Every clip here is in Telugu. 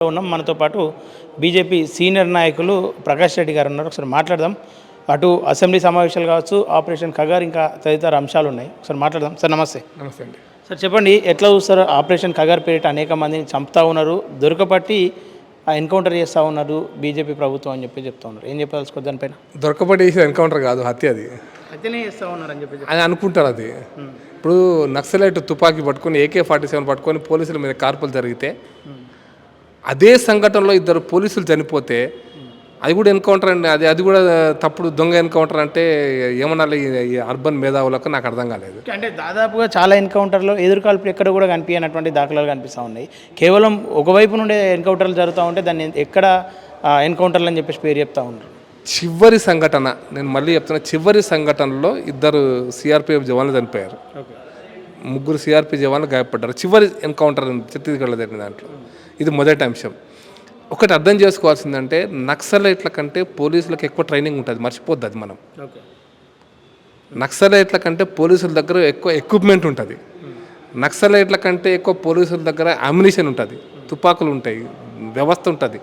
ఉన్నాం. మనతో పాటు బీజేపీ సీనియర్ నాయకులు ప్రకాష్ రెడ్డి గారు ఉన్నారు. ఒకసారి మాట్లాడదాం. అటు అసెంబ్లీ సమావేశాలు కావచ్చు, ఆపరేషన్ ఖగార్, ఇంకా తదితర అంశాలు ఉన్నాయి. ఒకసారి మాట్లాడదాం. సార్ నమస్తే. నమస్తే అండి. సార్ చెప్పండి, ఎట్లా చూస్తారు? ఆపరేషన్ ఖగార్ పేరిట అనేక మందిని చంపుతా ఉన్నారు, దొరకపట్టి ఎన్కౌంటర్ చేస్తూ ఉన్నారు బీజేపీ ప్రభుత్వం అని చెప్తా ఉన్నారు. ఏం చెప్పాల్సుకో దానిపైన? దొరకబడి చేసిన ఎన్కౌంటర్ కాదు, హత్య. అది హత్యనే చేస్తూ ఉన్నారు అని చెప్పి అని అనుకుంటారు. అది ఇప్పుడు నక్సలైట్ తుపాకీ పట్టుకొని AK-47 పట్టుకొని పోలీసుల మీద కార్పులు జరిగితే, అదే సంఘటనలో ఇద్దరు పోలీసులు చనిపోతే అది కూడా ఎన్కౌంటర్ అండి. అది కూడా తప్పుడు దొంగ ఎన్కౌంటర్ అంటే ఏమన్నా ఈ అర్బన్ మేధావులకు నాకు అర్థం కాలేదు. అంటే దాదాపుగా చాలా ఎన్కౌంటర్లో ఎదురుకాల్పులు ఎక్కడ కూడా కనిపించినటువంటి దాఖలాలు కనిపిస్తూ ఉన్నాయి. కేవలం ఒకవైపు నుండే ఎన్కౌంటర్లు జరుగుతూ ఉంటే దాన్ని ఎక్కడ ఎన్కౌంటర్లు అని చెప్పేసి పేరు చెప్తా ఉన్నారు. చివరి సంఘటన, నేను మళ్ళీ చెప్తున్నా, చివరి సంఘటనలో ఇద్దరు CRPF జవాన్లు చనిపోయారు, ముగ్గురు CRP జవాన్లు గాయపడ్డారు. చివరి ఎన్కౌంటర్ ఛత్తీస్గఢ్లో జరిగిన దాంట్లో ఇది మొదటి అంశం. ఒకటి అర్థం చేసుకోవాల్సిందంటే, నక్సలైట్ల కంటే పోలీసులకు ఎక్కువ ట్రైనింగ్ ఉంటుంది, మర్చిపోద్ది అది మనం. నక్సలైట్ల కంటే పోలీసుల దగ్గర ఎక్కువ ఎక్విప్మెంట్ ఉంటుంది. నక్సలైట్ల కంటే ఎక్కువ పోలీసుల దగ్గర అమ్యునిషన్ ఉంటుంది, తుపాకులు ఉంటాయి, వ్యవస్థ ఉంటుంది.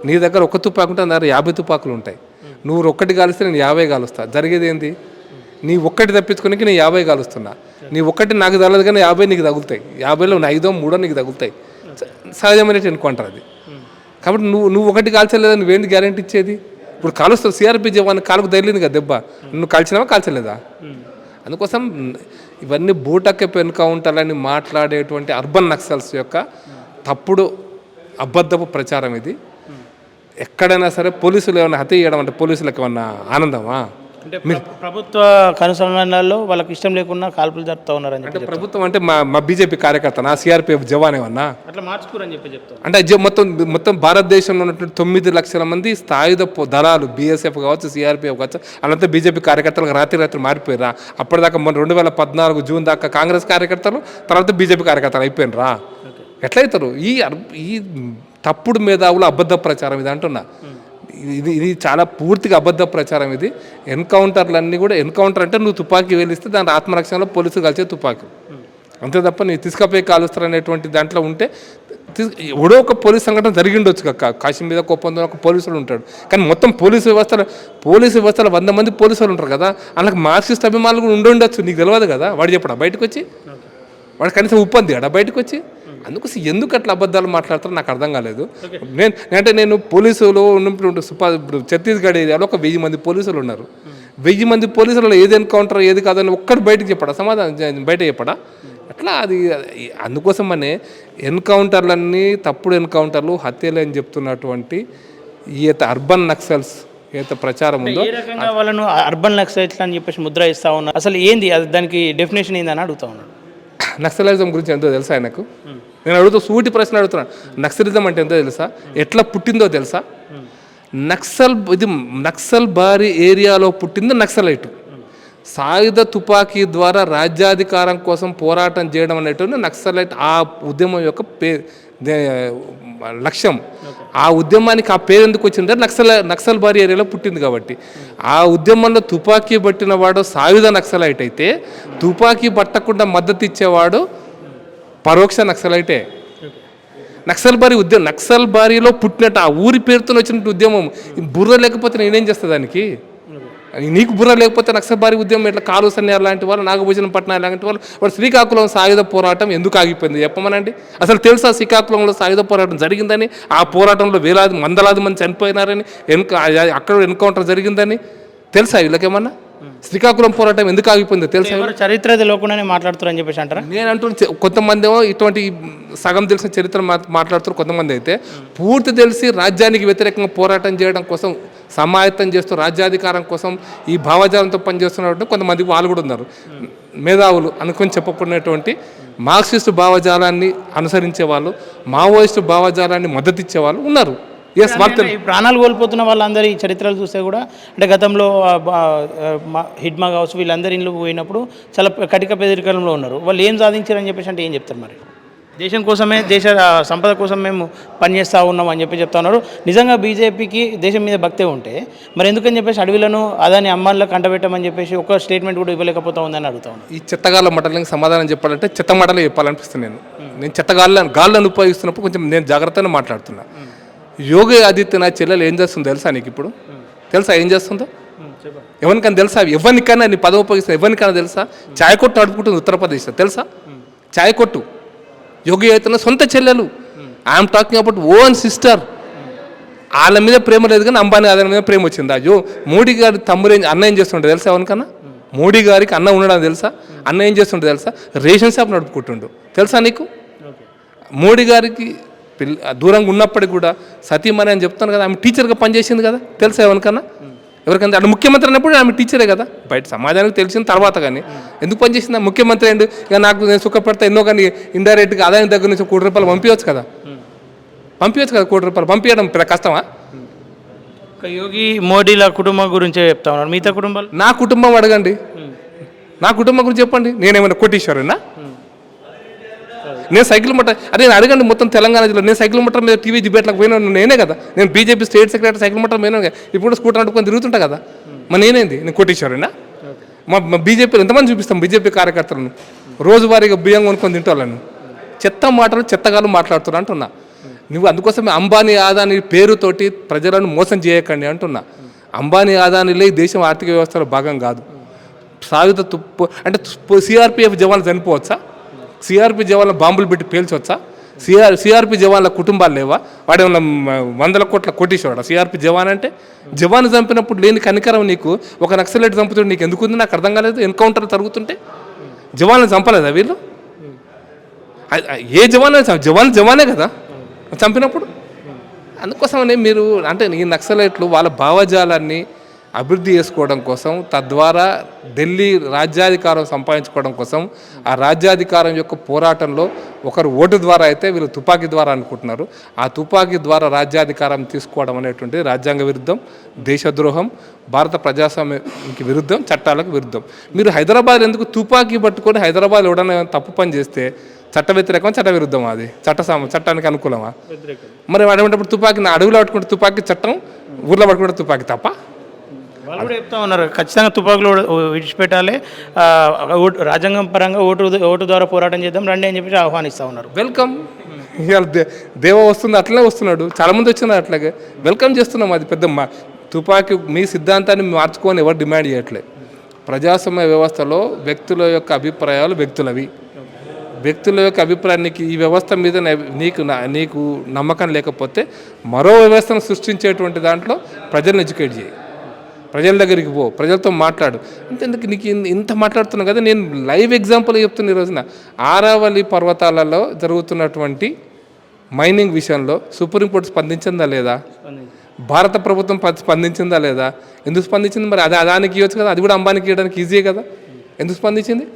నీ దగ్గర ఒక తుపాకు ఉంటే నా దగ్గర 50 తుపాకులు ఉంటాయి. నువ్వు ఒక్కటి కాలిస్తే నేను 50 కాలుస్తా. జరిగేది ఏంది? నీ ఒక్కటి తప్పించుకోనికి నేను 50 కాలుస్తున్నా. నీ ఒక్కటి నాకు తగలదు కానీ 50 నీకు తగులుతాయి. 50లో 5 3 నీకు తగులుతాయి. సహజమైన ఎన్కౌంటర్ అది. కాబట్టి నువ్వు ఒకటి కాల్చలేదని నువ్వేంటి గ్యారెంటీ ఇచ్చేది? ఇప్పుడు కాలుస్తావు. CRP జవాన్ కాలుకు తగిలింది కదా దెబ్బ, నువ్వు కాల్చినావా కాల్చలేదా? అందుకోసం ఇవన్నీ బూటకపు ఎన్కౌంటర్లని మాట్లాడేటువంటి అర్బన్ నక్సల్స్ యొక్క తప్పుడు అబద్ధపు ప్రచారం ఇది. ఎక్కడైనా సరే పోలీసులు ఏమైనా హత్య చేయడం అంటే పోలీసులకు ఏమన్నా ఆనందమా? అంటే ప్రభుత్వ కనుసంధానాల్లో వాళ్ళకి ఇష్టం లేకుండా కాల్పులు జరుపుతూ ఉన్నారని అంటే ప్రభుత్వం అంటే మా BJP కార్యకర్త, నా CRPF జవాన్ ఏమన్నా అట్లా మార్చుకోరని చెప్పి చెప్తారు. అంటే మొత్తం భారతదేశంలో ఉన్నటువంటి 9 లక్షల మంది సాయుధ దళాలు, BSF కావచ్చు, CRPF కావచ్చు, వాళ్ళంతా BJP కార్యకర్తలకు రాత్రి మారిపోయారా? అప్పటిదాకా మొన్న 2014 జూన్ దాకా కాంగ్రెస్ కార్యకర్తలు, తర్వాత BJP కార్యకర్తలు అయిపోయినరా? ఎట్లయితారు? ఈ తప్పుడు మేధావులు అబద్ధ ప్రచారం ఇది అంటున్నా. ఇది చాలా పూర్తిగా అబద్ధ ప్రచారం ఇది. ఎన్కౌంటర్లన్నీ కూడా, ఎన్కౌంటర్ అంటే నువ్వు తుపాకీ వేలిస్తే దాని ఆత్మరక్షణలో పోలీసులు కలిసే తుపాకీ, అంతే తప్ప నీ తీసుకపోయి కాలుస్తారు అనేటువంటి దాంట్లో ఉంటే ఎవడో ఒక పోలీస్ సంఘటన జరిగిండొచ్చు కక్క. కాశ్మీర్ మీద కోపంతో ఒక పోలీసులు ఉంటాడు, కానీ మొత్తం పోలీసు వ్యవస్థలో 100 మంది పోలీసులు ఉంటారు కదా, వాళ్ళకి మార్క్సిస్ట్ అభిమానులు కూడా ఉండొచ్చు. నీకు తెలియదు కదా, వాడు చెప్పడా బయటకు వచ్చి? వాడు కనీసం ఉప్పంది అడా బయటకు వచ్చి? అందుకోసం ఎందుకు అట్లా అబద్ధాలు మాట్లాడతారో నాకు అర్థం కాలేదు. నేను పోలీసులు ఇప్పుడు ఛత్తీస్గఢ్ ఏరియాలో ఒక 1000 మంది పోలీసులు ఉన్నారు. 1000 మంది పోలీసులలో ఏది ఎన్కౌంటర్ ఏది కాదని ఒక్కడు బయటకు చెప్పడా? సమాధానం బయట చెప్పడా? అట్లా అది. అందుకోసమనే ఎన్కౌంటర్లన్నీ తప్పుడు ఎన్కౌంటర్లు, హత్యలు అని చెప్తున్నటువంటి ఈత అర్బన్ నక్సల్స్ ఏత ప్రచారం ఉందో, ఏ రకంగా వాళ్ళను అర్బన్ నక్సలైట్లు అని చెప్పేసి ముద్ర ఇస్తా ఉన్నారు. అసలు ఏంది అది, దానికి డెఫినేషన్ ఏందని అడుగుతా ఉన్నాను. నక్సలిజం గురించి ఎంతో తెలుసా ఆయనకు? నేను సూటి ప్రశ్న అడుగుతున్నాను. నక్సలిజం అంటే ఎంతో తెలుసా? ఎట్లా పుట్టిందో తెలుసా? నక్సల్ బారీ ఏరియాలో పుట్టింది నక్సలైట్. సాయుధ తుపాకీ ద్వారా రాజ్యాధికారం కోసం పోరాటం చేయడం అనేటువంటి నక్సలైట్ ఆ ఉద్యమం యొక్క లక్ష్యం. ఆ ఉద్యమానికి ఆ పేరు ఎందుకు వచ్చిందంటే నక్సల్ బారీ ఏరియాలో పుట్టింది కాబట్టి. ఆ ఉద్యమంలో తుపాకీ పట్టిన వాడు సాయుధ నక్సలైట్ అయితే, తుపాకీ పట్టకుండా మద్దతు ఇచ్చేవాడు పరోక్ష నక్సలైటే. నక్సల్ బారీలో పుట్టినట్టు ఆ ఊరి పేరుతో వచ్చినట్టు ఉద్యమం. బుర్ర లేకపోతే నేనేం చేస్తా దానికి? నీకు బుర్ర లేకపోతే నక్సల్ బారీ ఉద్యమం ఎట్లా? కాలు సన్యాలు లాంటి వాళ్ళు, నాగభూషణ పట్నాయక్ లాంటి వాళ్ళు శ్రీకాకుళం సాయుధ పోరాటం ఎందుకు ఆగిపోయింది చెప్పమనండి. అసలు తెలుసా శ్రీకాకుళంలో సాయుధ పోరాటం జరిగిందని? ఆ పోరాటంలో వందలాది మంది చనిపోయినారని, అక్కడ ఎన్కౌంటర్ జరిగిందని తెలుసా వీళ్ళకేమన్నా? శ్రీకాకుళం పోరాటం ఎందుకు ఆగిపోయిందో తెలుసా? చరిత్ర తెలియకుండానే మాట్లాడుతారు అని చెప్పేసి అంటారా? నేను అంటున్నా, కొంతమంది ఏమో ఇటువంటి సగం తెలిసిన చరిత్ర మాట్లాడుతారు, కొంతమంది అయితే పూర్తి తెలిసి రాజ్యానికి వ్యతిరేకంగా పోరాటం చేయడం కోసం సమాయత్తం చేస్తూ రాజ్యాధికారం కోసం ఈ భావజాలంతో పనిచేస్తున్నటువంటి కొంతమంది వాళ్ళు కూడా ఉన్నారు. మేధావులు అనుకొని చెప్పకున్నటువంటి మార్క్సిస్టు భావజాలాన్ని అనుసరించే వాళ్ళు, మావోయిస్టు భావజాలాన్ని మద్దతు ఇచ్చే వాళ్ళు ఉన్నారు. ప్రాణాలు కోల్పోతున్న వాళ్ళందరి చరిత్రలు చూస్తే కూడా, అంటే గతంలో హిడ్మా కావచ్చు, వీళ్ళందరి ఇల్లు పోయినప్పుడు చాలా కటిక పేదరికంలో ఉన్నారు. వాళ్ళు ఏం సాధించారని చెప్పేసి అంటే ఏం చెప్తారు మరి? దేశం కోసమే దేశ సంపద కోసం మేము పనిచేస్తూ ఉన్నాం అని చెప్పి చెప్తా ఉన్నారు. నిజంగా బీజేపీకి దేశం మీద భక్తే ఉంటే మరి ఎందుకని చెప్పేసి అడవిలను అదాని అమ్మాయిలో కంటబెట్టమని చెప్పేసి ఒక స్టేట్మెంట్ కూడా ఇవ్వలేకపోతా ఉందని అడుగుతా ఉన్నాను. ఈ చెత్తగాళ్ళ మటలకు సమాధానం చెప్పాలంటే చెత్త మాటలే చెప్పాలనిపిస్తుంది. నేను గాళ్ళను ఉపయోగిస్తున్నప్పుడు కొంచెం నేను జాగ్రత్తగా మాట్లాడుతున్నా. యోగి ఆదిత్యనాథ్ చెల్లెలు ఏం చేస్తుందో తెలుసా నీకు? ఇప్పుడు తెలుసా ఏం చేస్తుందో? ఎవరికైనా తెలుసా? ఎవరికైనా నీ పదవి ఉపయోగిస్తా ఎవరికైనా తెలుసా? చాయ్ కొట్టు నడుపుకుంటుంది ఉత్తరప్రదేశ్లో, తెలుసా? చాయ్ కొట్టు యోగి ఆదిత్యనాథ్ సొంత చెల్లెలు. I'm talking about own sister. వాళ్ళ మీద ప్రేమ లేదు కానీ అంబానీ ఆదాని మీద ప్రేమ వచ్చింది. అయ్యో మోడీ గారి తమ్ముడు అన్న ఏం చేస్తుంటే తెలుసా? ఎవరికన్నా మోడీ గారికి అన్న ఉండడం తెలుసా? అన్న ఏం చేస్తుంటే తెలుసా? రేషన్ షాప్ నడుపుకుంటుండు, తెలుసా నీకు? మోడీ గారికి దూరంగా ఉన్నప్పటికి కూడా సతీమణి అని చెప్తాను కదా, ఆమె టీచర్గా పనిచేసింది కదా, తెలుసా ఎవరికన్నా? ఎవరికైనా అంటే ముఖ్యమంత్రి అన్నప్పుడు ఆమె టీచరే కదా, బయట సమాజానికి తెలిసిన తర్వాత. కానీ ఎందుకు పనిచేసిందా? ముఖ్యమంత్రి అండి ఇక నాకు నేను సుఖపడతా ఎన్నో, కానీ ఇండైరెక్ట్గా ఆదాయం దగ్గర నుంచి ₹1 పంపించవచ్చు కదా, ₹1 పంపించడం పెద్ద కష్టమా? యోగి మోడీల కుటుంబం గురించే చెప్తా ఉన్నారు. మిగతా కుటుంబాలు నా కుటుంబం అడగండి, నా కుటుంబం గురించి చెప్పండి. నేనేమైనా కోటీశ్వరున్నా? నేను సైకిల్ మోటార్ అదే అడగండి. మొత్తం తెలంగాణ జిల్లా నేను సైకిల్ మోటార్ మీద టీవీ డిబేట్లకు పోయినా నేనే కదా. నేను BJP state secretary cycle motor పోయినా, ఇప్పుడు స్కూటర్ నడుపుకొని తిరుగుతుంటా కదా. మరి నేనేంది? నేను కోటీశ్వరున్నా? మా బీజేపీలో ఎంతమంది చూపిస్తాం బీజేపీ కార్యకర్తలను రోజువారీగా బియ్యం కొనుక్కొని తింటాను. చెత్త మాటలు చెత్తగాలు మాట్లాడుతున్నా అంటున్నా. నువ్వు అందుకోసమే అంబానీ ఆదాని పేరుతోటి ప్రజలను మోసం చేయకండి అంటున్నా. అంబానీ ఆదానిలే ఈ దేశం ఆర్థిక వ్యవస్థలో భాగం కాదు. సాయుధ తుప్పు అంటే సిఆర్పిఎఫ్ జవాన్లు చనిపోవచ్చా? సిఆర్పి జవాన్ల బాంబులు పెట్టి పేల్చవచ్చా? సిఆర్పి జవాన్ల కుటుంబాలు లేవా? వాడు ఏమన్నా 100 కోట్ల కోటీశ్వరుడా సిఆర్పి జవాన్ అంటే? జవాన్ చంపినప్పుడు లేని కనికరం నీకు ఒక నక్సలైట్ చంపుతుంటే నీకు ఎందుకు ఉంది? నాకు అర్థం కాలేదు. ఎన్కౌంటర్ జరుగుతుంటే జవాన్లు చంపలేదా వీళ్ళు? ఏ జవానే కదా చంపినప్పుడు. అందుకోసమనే మీరు అంటే ఈ నక్సలైట్లు వాళ్ళ భావజాలాన్ని అభివృద్ధి చేసుకోవడం కోసం, తద్వారా ఢిల్లీ రాజ్యాధికారం సంపాదించుకోవడం కోసం, ఆ రాజ్యాధికారం యొక్క పోరాటంలో ఒకరు ఓటు ద్వారా అయితే వీళ్ళు తుపాకీ ద్వారా అనుకుంటున్నారు. ఆ తుపాకీ ద్వారా రాజ్యాధికారం తీసుకోవడం అనేటువంటిది రాజ్యాంగ విరుద్ధం, దేశద్రోహం, భారత ప్రజాస్వామ్యానికి విరుద్ధం, చట్టాలకు విరుద్ధం. మీరు హైదరాబాద్ ఎందుకు తుపాకీ పట్టుకొని హైదరాబాద్ ఎవడన్నా తప్పు పని చేస్తే చట్ట వ్యతిరేకం, చట్ట విరుద్ధం, అది చట్టానికి అనుకూలమా? మరి అటువంటిప్పుడు తుపాకీ నా అడవిలో పట్టుకుంటే తుపాకీ చట్టం, ఊర్లో పట్టుకుంటే తుపాకీ తప్ప? వాళ్ళు కూడా చెప్తా ఉన్నారు ఖచ్చితంగా తుపాకులు విడిచిపెట్టాలి, రాజ్యాంగం పరంగా ఓటు ద్వారా పోరాటం చేద్దాం రండి అని చెప్పి ఆహ్వానిస్తూ ఉన్నారు. వెల్కమ్. ఇవాళ దేవ వస్తుంది, అట్లనే వస్తున్నాడు, చాలామంది వచ్చినారు అట్లాగే వెల్కమ్ చేస్తున్నాం. అది పెద్ద తుపాకీ మీ సిద్ధాంతాన్ని మార్చుకొని ఎవరు డిమాండ్ చేయట్లేదు. ప్రజాస్వామ్య వ్యవస్థలో వ్యక్తుల యొక్క అభిప్రాయాలు వ్యక్తులవి. వ్యక్తుల యొక్క అభిప్రాయానికి ఈ వ్యవస్థ మీద నీకు నమ్మకం లేకపోతే మరో వ్యవస్థను సృష్టించేటువంటి దాంట్లో ప్రజలను ఎడ్యుకేట్ చేయి, ప్రజల దగ్గరికి పో, ప్రజలతో మాట్లాడు. అంతేందుకు నీకు ఇంత మాట్లాడుతున్నావు కదా. నేను లైవ్ ఎగ్జాంపుల్ చెప్తున్నా. ఈ రోజున ఆరావళి పర్వతాలలో జరుగుతున్నటువంటి మైనింగ్ విషయంలో సుప్రీంకోర్టు స్పందించిందా లేదా? భారత ప్రభుత్వం స్పందించిందా లేదా? ఎందుకు స్పందించింది? మరి అది అదానికి ఇవ్వచ్చు కదా, అది కూడా అంబానీకి ఇవ్వడానికి ఈజీ కదా. ఎందుకు స్పందించింది?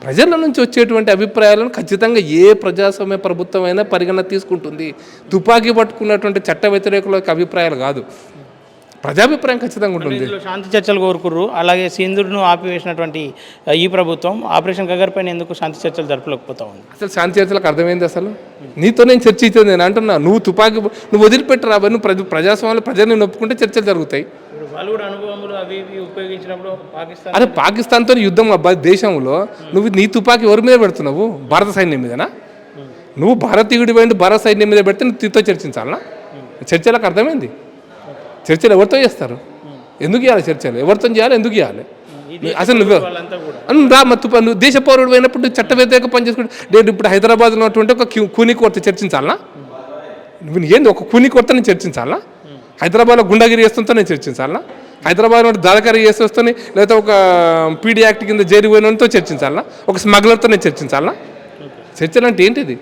ప్రజల నుంచి వచ్చేటువంటి అభిప్రాయాలను ఖచ్చితంగా ఏ ప్రజాస్వామ్య ప్రభుత్వం అయినా పరిగణన తీసుకుంటుంది. తుపాకీ పట్టుకున్నటువంటి చట్ట వ్యతిరేకుల యొక్క అభిప్రాయాలు కాదు, ప్రజాభిప్రాయం ఖచ్చితంగా ఉంటుంది. శాంతి చర్చలు కోరుకుర్రు. అలాగే సింధుడును ఆపివేసినటువంటి ఈ ప్రభుత్వం ఆపరేషన్ కగర్ పైన ఎందుకు శాంతి చర్చలు జరపలేకపోతా ఉంది? అసలు శాంతి చర్చలకు అర్థమైంది అసలు? నీతో నేను చర్చ ఇచ్చేది నేను అంటున్నా. నువ్వు వదిలిపెట్టరా, నువ్వు ప్రజాస్వామ్యంలో ప్రజల్ని నొప్పుకుంటే చర్చలు జరుగుతాయి. అరే పాకిస్తాన్తో యుద్ధం అబ్బా దేశంలో, నువ్వు నీ తుపాకీ ఎవరి మీద పెడుతున్నావు? భారత సైన్యం మీదనా? నువ్వు భారతీయుడి పోయింది భారత సైన్యం మీద పెడితే నువ్వు నీతో చర్చించాలనా? చర్చలకు అర్థమైంది. చర్చలు ఎవరితో చేస్తారు? ఎందుకు చేయాలి చర్చలు? ఎవరితో చేయాలి? ఎందుకు చేయాలి? అసలు నువ్వు నువ్వు దేశ పౌరుడు అయినప్పుడు చట్ట వ్యతిరేక పని చేసుకుంటే నేను ఇప్పుడు హైదరాబాద్లో ఉన్నటువంటి ఒక కూని కోర్త చర్చించాలనా? నువ్వు ఏంది ఒక కూని కోర్త నేను చర్చించాలనా? హైదరాబాద్లో గుండాగిరి చేస్తుంటే నేను చర్చించాలనా? హైదరాబాద్లో దాదాకారి చేసి వస్తుంది, లేకపోతే ఒక పీడీ యాక్ట్ కింద జైలు పోయినతో చర్చించాలనా? ఒక స్మగ్లర్తో నేను చర్చించాలనా? చర్చలు అంటే ఏంటిది?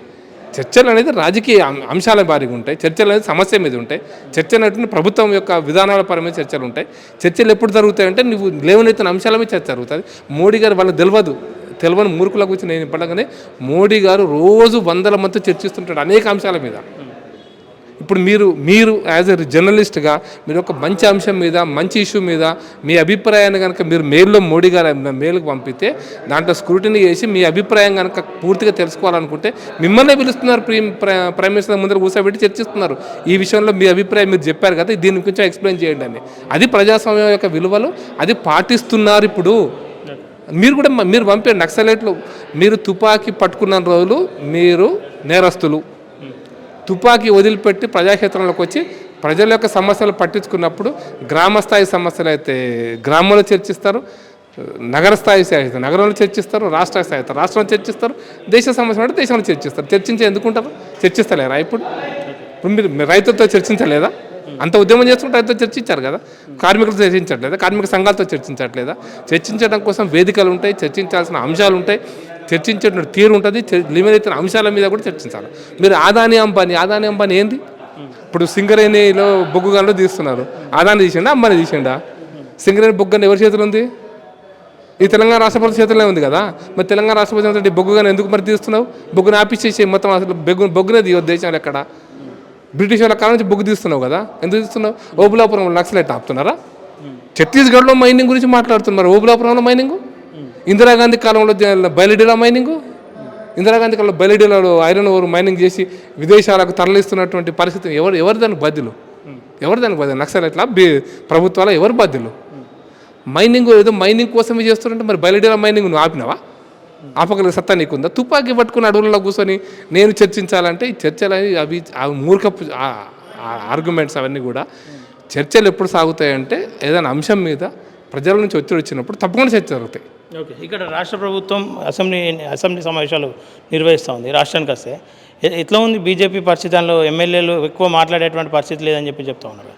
చర్చలు అనేది రాజకీయ అంశాల భారీగా ఉంటాయి. చర్చలు అనేది సమస్య మీద ఉంటాయి. చర్చలు అంటే ప్రభుత్వం యొక్క విధానాల పరమైన చర్చలు ఉంటాయి. చర్చలు ఎప్పుడు జరుగుతాయంటే నువ్వు లేవనెత్తిన అంశాల మీద చర్చ జరుగుతుంది. మోడీ గారు వాళ్ళకి తెలియని మూర్ఖుల గురించి నేను ఇప్పటికనే మోడీ గారు రోజు 100 మంది చర్చిస్తుంటాడు అనేక అంశాల మీద. ఇప్పుడు మీరు యాజ్ ఎ జర్నలిస్ట్గా మీరు ఒక మంచి అంశం మీద మంచి ఇష్యూ మీద మీ అభిప్రాయాన్ని కనుక మీరు మెయిల్లో మోడీ గారు మెయిల్కి పంపితే దాంట్లో స్క్రూటినీ చేసి మీ అభిప్రాయం కనుక పూర్తిగా తెలుసుకోవాలనుకుంటే మిమ్మల్ని పిలుస్తున్నారు ప్రైమ్ మినిస్టర్ ముందర కూర్చోబెట్టి చర్చిస్తున్నారు. ఈ విషయంలో మీ అభిప్రాయం మీరు చెప్పారు కదా, దీని గురించి ఎక్స్ప్లెయిన్ చేయండి అని. అది ప్రజాస్వామ్యం యొక్క విలువలు, అది పాటిస్తున్నారు. ఇప్పుడు మీరు పంపే నక్సలైట్లు, మీరు తుపాకీ పట్టుకున్న రోజులు మీరు నేరస్తులు. తుపాకీ వదిలిపెట్టి ప్రజాక్షేత్రంలోకి వచ్చి ప్రజల యొక్క సమస్యలు పట్టించుకున్నప్పుడు గ్రామ స్థాయి సమస్యలు అయితే గ్రామంలో చర్చిస్తారు, నగర స్థాయి నగరంలో చర్చిస్తారు, రాష్ట్ర స్థాయి అయితే రాష్ట్రంలో చర్చిస్తారు, దేశ సమస్యలు అంటే దేశంలో చర్చిస్తారు. చర్చించే ఎందుకుంటారు? చర్చిస్తలేరా? ఇప్పుడు మీరు రైతులతో చర్చించలేదా? అంత ఉద్యమం చేస్తుంటే రైతులతో చర్చించారు కదా. కార్మికులతో చర్చించట్లేదా? కార్మిక సంఘాలతో చర్చించట్లేదా? చర్చించడం కోసం వేదికలు ఉంటాయి, చర్చించాల్సిన అంశాలు ఉంటాయి, చర్చించే తీరు ఉంటుంది, లిమిటెడ్ అంశాల మీద కూడా చర్చించాలి. మీరు అదానీ అంబానీ ఏంది? ఇప్పుడు సింగరేణిలో బొగ్గు గనులు తీస్తున్నారు. అదాని తీసిండా, అంబానీ తీసిండా? సింగరేణి బొగ్గు గని ఎవరి చేతులు ఉంది? ఈ తెలంగాణ రాష్ట్రపతి చేతుల్లో ఉంది కదా. మరి తెలంగాణ రాష్ట్రపతి బొగ్గు గని ఎందుకు మరి తీస్తున్నావు? బొగ్గుని ఆపిచ్చేసి మొత్తం అసలు బొగ్గునే తీయొద్దు దేశంలో ఎక్కడ. బ్రిటిష్ వాళ్ళ కాలం నుంచి బొగ్గు తీస్తున్నావు కదా, ఎందుకు తీస్తున్నావు? ఓబులాపురం నక్సలైట్ ఆపుతున్నారా? ఛత్తీస్గఢ్లో మైనింగ్ గురించి మాట్లాడుతున్నారు. ఓబులాపురంలో మైనింగ్, ఇందిరాగాంధీ కాలంలో బయలుడేలా మైనింగు, ఇందిరాగాంధీ కాలంలో బయలుడేలో ఐరన్ ఓర్ మైనింగ్ చేసి విదేశాలకు తరలిస్తున్నటువంటి పరిస్థితి ఎవరు దానికి బాధ్యులు? నక్సలైట్లా ప్రభుత్వాలు ఎవరు బాధ్యులు? మైనింగ్ ఏదో మైనింగ్ కోసమే చేస్తున్నారంటే మరి బయలుడేలా మైనింగ్ నువ్వు ఆపినావా? ఆపగలిగే సత్తా నీకుందా? తుపాకీ పట్టుకుని అడవులలో కూర్చొని నేను చర్చించాలంటే ఈ చర్చలు అవి మూర్ఖపు ఆర్గ్యుమెంట్స్ అవన్నీ కూడా. చర్చలు ఎప్పుడు సాగుతాయంటే ఏదైనా అంశం మీద ప్రజల నుంచి ఒత్తిడి వచ్చినప్పుడు తప్పకుండా చర్చ జరుగుతాయి. ఓకే, ఇక్కడ రాష్ట్ర ప్రభుత్వం అసెంబ్లీ సమావేశాలు నిర్వహిస్తూ ఉంది. రాష్ట్రానికి వస్తే ఎట్లా ఉంది బీజేపీ పరిస్థితి? దానిలో ఎమ్మెల్యేలు ఎక్కువ మాట్లాడేటువంటి పరిస్థితి లేదని చెప్తా ఉన్నారు.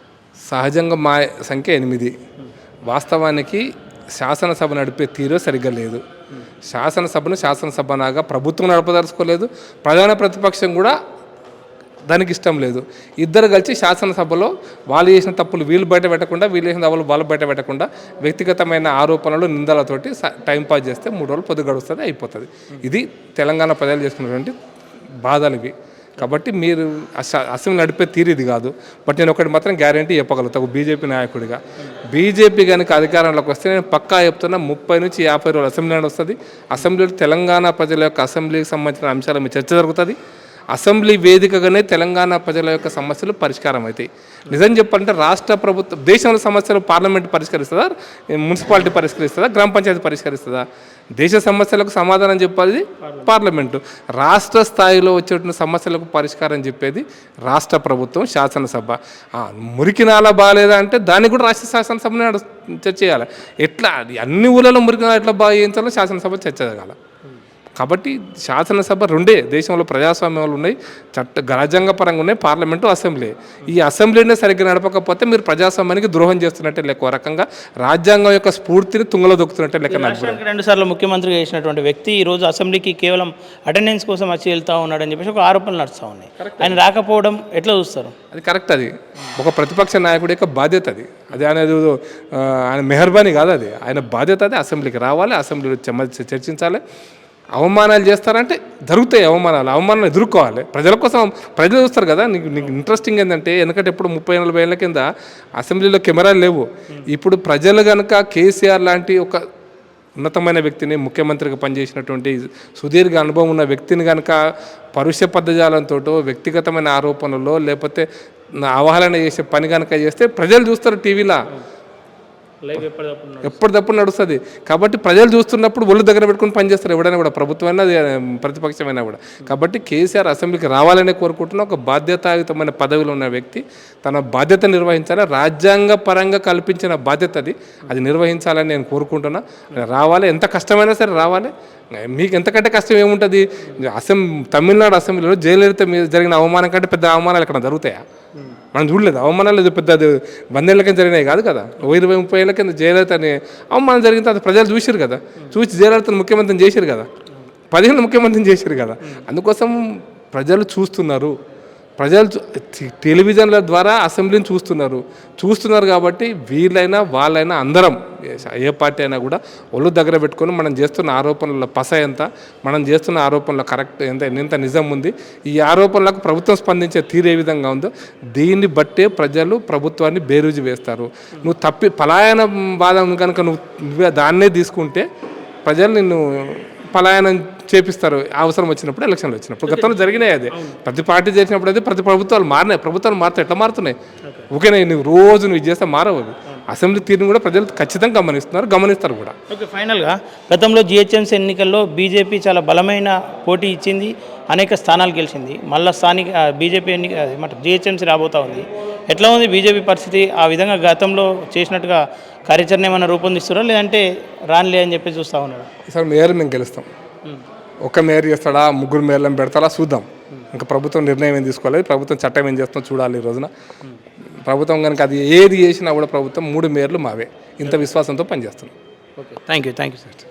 సహజంగా మా సంఖ్య 8. వాస్తవానికి శాసనసభ నడిపే తీరు సరిగ్గా లేదు. శాసనసభనాగా ప్రభుత్వం నడపదలుచుకోలేదు, ప్రధాన ప్రతిపక్షం కూడా దానికి ఇష్టం లేదు. ఇద్దరు కలిసి శాసనసభలో వాళ్ళు చేసిన తప్పులు వీళ్ళు బయట పెట్టకుండా, వీళ్ళు చేసిన తప్పులు వాళ్ళు బయట పెట్టకుండా వ్యక్తిగతమైన ఆరోపణలు నిందలతోటి టైంపాస్ చేస్తే 3 రోజులు పొద్దు గడుస్తుంది, అయిపోతుంది. ఇది తెలంగాణ ప్రజలు చేసుకున్నటువంటి బాధలు ఇవి. కాబట్టి మీరు అసెంబ్లీ నడిపే తీరు ఇది కాదు. బట్ నేను ఒకటి మాత్రం గ్యారంటీ చెప్పగలుగుతాను బీజేపీ నాయకుడిగా. బీజేపీ కనుక అధికారంలోకి వస్తే నేను పక్కా చెప్తున్నా 30 నుంచి 50 రోజులు అసెంబ్లీ వస్తుంది. అసెంబ్లీలో తెలంగాణ ప్రజల యొక్క అసెంబ్లీకి సంబంధించిన అంశాల మీద చర్చ జరుగుతుంది. అసెంబ్లీ వేదికగానే తెలంగాణ ప్రజల యొక్క సమస్యలు పరిష్కారం అవుతాయి. నిజం చెప్పాలంటే రాష్ట్ర ప్రభుత్వం దేశంలో సమస్యలు పార్లమెంట్ పరిష్కరిస్తుందా, మున్సిపాలిటీ పరిష్కరిస్తుందా, గ్రామ పంచాయతీ పరిష్కరిస్తుందా? దేశ సమస్యలకు సమాధానం చెప్పేది పార్లమెంటు. రాష్ట్ర స్థాయిలో వచ్చేటువంటి సమస్యలకు పరిష్కారం చెప్పేది రాష్ట్ర ప్రభుత్వం, శాసనసభ. మురికినాల బాగాలేదా అంటే దాన్ని కూడా రాష్ట్ర శాసనసభనే చర్చ చేయాలి. ఎట్లా అన్ని ఊళ్ళలో మురికినాల ఎట్లా బాగా చేయించాలో శాసనసభ చర్చ జరగాలి. కాబట్టి శాసనసభ రెండే దేశంలో ప్రజాస్వామ్యాలు ఉన్నాయి, రాజ్యాంగపరంగా ఉన్నాయి, పార్లమెంటు, అసెంబ్లీ. ఈ అసెంబ్లీనే సరిగ్గా నడపకపోతే మీరు ప్రజాస్వామ్యానికి ద్రోహం చేస్తున్నట్టే లెక్క. రకంగా రాజ్యాంగం యొక్క స్ఫూర్తిని తుంగలో దొక్కుతున్నట్టే లెక్క. 2 సార్లు ముఖ్యమంత్రిగా చేసినటువంటి వ్యక్తి ఈరోజు అసెంబ్లీకి కేవలం అటెండెన్స్ కోసం వచ్చి వెళ్తూ ఉన్నాడని చెప్పేసి ఒక ఆరోపణలు నడుస్తూ ఉన్నాయి. ఆయన రాకపోవడం ఎట్లా చూస్తారు? అది కరెక్ట్. అది ఒక ప్రతిపక్ష నాయకుడి యొక్క బాధ్యత. అది ఆయన మెహర్బానీ కాదు, అది ఆయన బాధ్యత. అది అసెంబ్లీకి రావాలి, అసెంబ్లీలో చర్చించాలి. అవమానాలు చేస్తారంటే జరుగుతాయి, అవమానాలు ఎదుర్కోవాలి. ప్రజల కోసం ప్రజలు చూస్తారు కదా. నీకు ఇంట్రెస్టింగ్ ఏంటంటే ఎందుకంటే ఇప్పుడు 30-40 ఏళ్ళ కింద అసెంబ్లీలో కెమెరాలు లేవు. ఇప్పుడు ప్రజలు కనుక కేసీఆర్ లాంటి ఒక ఉన్నతమైన వ్యక్తిని, ముఖ్యమంత్రిగా పనిచేసినటువంటి సుదీర్ఘ అనుభవం ఉన్న వ్యక్తిని కనుక పరుష పదజాలంతో, వ్యక్తిగతమైన ఆరోపణలో లేకపోతే అవహేళన చేసే పని కనుక చేస్తే ప్రజలు చూస్తారు టీవీలో, ఎప్పటికప్పుడు నడుస్తుంది. కాబట్టి ప్రజలు చూస్తున్నప్పుడు ఒళ్ళు దగ్గర పెట్టుకుని పనిచేస్తారు ఎవడైనా కూడా, ప్రభుత్వమైనా ప్రతిపక్షమైనా కూడా. కాబట్టి కేసీఆర్ అసెంబ్లీకి రావాలనే కోరుకుంటున్న ఒక బాధ్యతాయుతమైన పదవిలో ఉన్న వ్యక్తి తన బాధ్యత నిర్వహించాలి. రాజ్యాంగ పరంగా కల్పించిన బాధ్యత అది నిర్వహించాలని నేను కోరుకుంటున్నా. రావాలి, ఎంత కష్టమైనా సరే రావాలి. మీకు ఎంతకంటే కష్టం ఏముంటుంది? తమిళనాడు అసెంబ్లీలో జయలలిత మీద జరిగిన అవమానం కంటే పెద్ద అవమానాలు ఇక్కడ జరుగుతాయా? మనం చూడలేదు. అవమానాలు లేదు పెద్ద 100 ఏళ్ళ కింద జరిగినాయి కాదు కదా. 20-30 ఏళ్ళ కింద జయలలిత అని అవమానం జరిగిన తర్వాత ప్రజలు చూసారు కదా, చూసి జయలలితను ముఖ్యమంత్రిని చేశారు కదా, 10 ఏళ్ళు ముఖ్యమంత్రిని చేశారు కదా. అందుకోసం ప్రజలు చూస్తున్నారు. ప్రజలు టెలివిజన్ల ద్వారా అసెంబ్లీని చూస్తున్నారు కాబట్టి వీళ్ళైనా వాళ్ళైనా అందరం ఏ పార్టీ అయినా కూడా ఒళ్ళు దగ్గర పెట్టుకొని మనం చేస్తున్న ఆరోపణల పస ఎంత, మనం చేస్తున్న ఆరోపణల కరెక్ట్ ఎంత నిజం ఉంది, ఈ ఆరోపణలకు ప్రభుత్వం స్పందించే తీరు ఏ విధంగా ఉందో దీన్ని బట్టే ప్రజలు ప్రభుత్వాన్ని బేరుజు వేస్తారు. నువ్వు పలాయన వాదం కనుక నువ్వు దాన్నే తీసుకుంటే ప్రజలు నిన్ను పలాయనం చేపిస్తారు అవసరం వచ్చినప్పుడు, ఎలక్షన్లు వచ్చినప్పుడు. గతంలో జరిగినాయి అదే. ప్రతి పార్టీ చేసినప్పుడు అయితే ప్రతి ప్రభుత్వాలు మారినాయి. ప్రభుత్వాలు మారితే ఎట్లా మారుతున్నాయి? ఓకేనా, నువ్వు ఇది చేస్తే మారవు. అవి అసెంబ్లీ తీరుని కూడా ప్రజలు ఖచ్చితంగా గమనిస్తారు కూడా. ఓకే, ఫైనల్గా గతంలో జిహెచ్ఎంసీ ఎన్నికల్లో బీజేపీ చాలా బలమైన పోటీ ఇచ్చింది, అనేక స్థానాలు గెలిచింది. మళ్ళీ స్థానిక బీజేపీ జిహెచ్ఎంసీ రాబోతా ఉంది. ఎట్లా ఉంది బీజేపీ పరిస్థితి? ఆ విధంగా గతంలో చేసినట్టుగా కార్యాచరణ ఏమైనా రూపొందిస్తారా, లేదంటే రానిలే అని చెప్పి చూస్తూ ఉన్నారు? సార్ మేయర్ మేము గెలుస్తాం. ఒక్క మేయర్ చేస్తాడా, ముగ్గురు మేయర్లను పెడతాడా చూద్దాం. ఇంకా ప్రభుత్వం నిర్ణయం ఏం తీసుకోలేదు. ప్రభుత్వం చట్టం ఏం చేస్తుందో చూడాలి. ఈ రోజున ప్రభుత్వం కనుక అది ఏది చేసినా కూడా ప్రభుత్వం 3 మేయర్లు మావే ఇంత విశ్వాసంతో పనిచేస్తున్నాం. Okay, thank you sir.